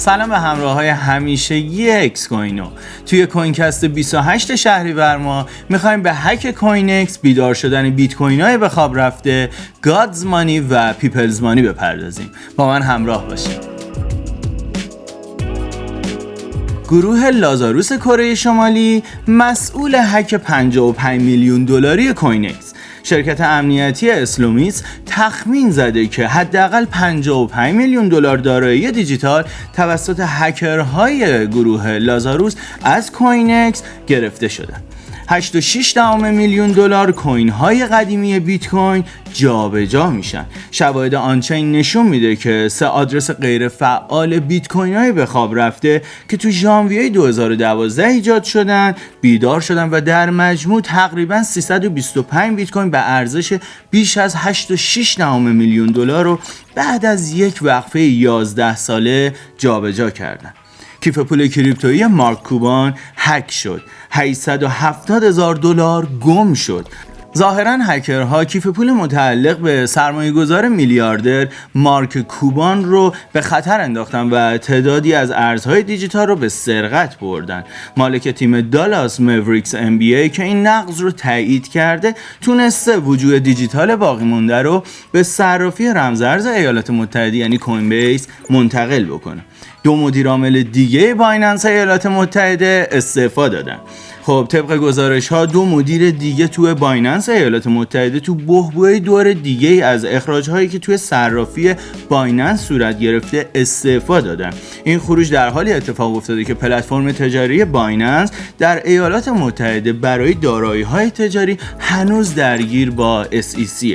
سلام به همراه‌های همیشگی اکس کوینو. توی کوینکست 28 شهریور ما می‌خوایم به هک کوینکس، بیدار شدن بیت کوین‌های به خواب رفته، گادز مانی و پیپلز مانی بپردازیم. با من همراه باشید. گروه لازاروس کره شمالی مسئول هک 55 میلیون دلاری کوینکس. شرکت امنیتی اسلومیس تخمین زده که حداقل 55 میلیون دلار دارایی دیجیتال توسط هکرهای گروه لازاروس از کوینکس گرفته شده. 8.6 میلیون دلار کوین های قدیمی بیت کوین جابجا میشن. شواهد آنچین نشون میده که 3 آدرس غیر فعال بیت کوین های به خواب رفته که تو ژانویه 2012 ایجاد شدن بیدار شدن و در مجموع تقریبا 325 بیت کوین به ارزش بیش از 8.6 میلیون دلار رو بعد از یک وقفه 11 ساله جابجا کردن. کیف پول کریپتویی مارک کوبان هک شد. 870,000 دلار گم شد. ظاهراً هکرها کیف پول متعلق به سرمایه‌گذار میلیاردر مارک کوبان رو به خطر انداختن و تعدادی از ارزهای دیجیتال رو به سرقت بردن. مالک تیم دالاس موریکس NBA که این نقض رو تایید کرده تونسته وجود دیجیتال باقی مونده رو به صرافی رمزارز ایالات متحده یعنی کوین بیس منتقل بکنه. 2 مدیر عامل دیگه بایننس ایالات متحده استعفا دادن. خب طبق گزارش ها 2 مدیر دیگه توی بایننس ایالات متحده تو بحبوحه دور دیگه از اخراج هایی که توی صرافی بایننس صورت گرفته استعفا دادن. این خروج در حالی اتفاق افتاده که پلتفرم تجاری بایننس در ایالات متحده برای دارایی های تجاری هنوز درگیر با SEC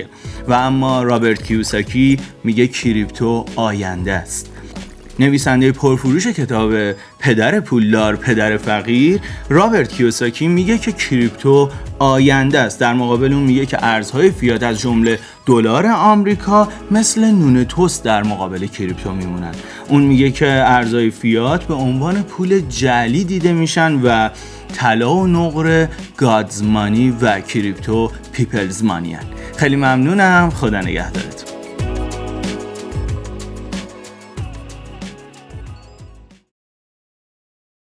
و اما رابرت کیوساکی میگه کریپتو آینده است. نویسنده پرفروش کتاب پدر پولدار پدر فقیر رابرت کیوساکی میگه که کریپتو آینده است. در مقابل اون میگه که ارزهای فیات از جمله دلار آمریکا مثل نون توست در مقابل کریپتو میمونن. اون میگه که ارزهای فیات به عنوان پول جعلی دیده میشن و طلا و نقره گادز مانی و کریپتو پیپلز مانی هن. خیلی ممنونم. خدا نگهدارتون.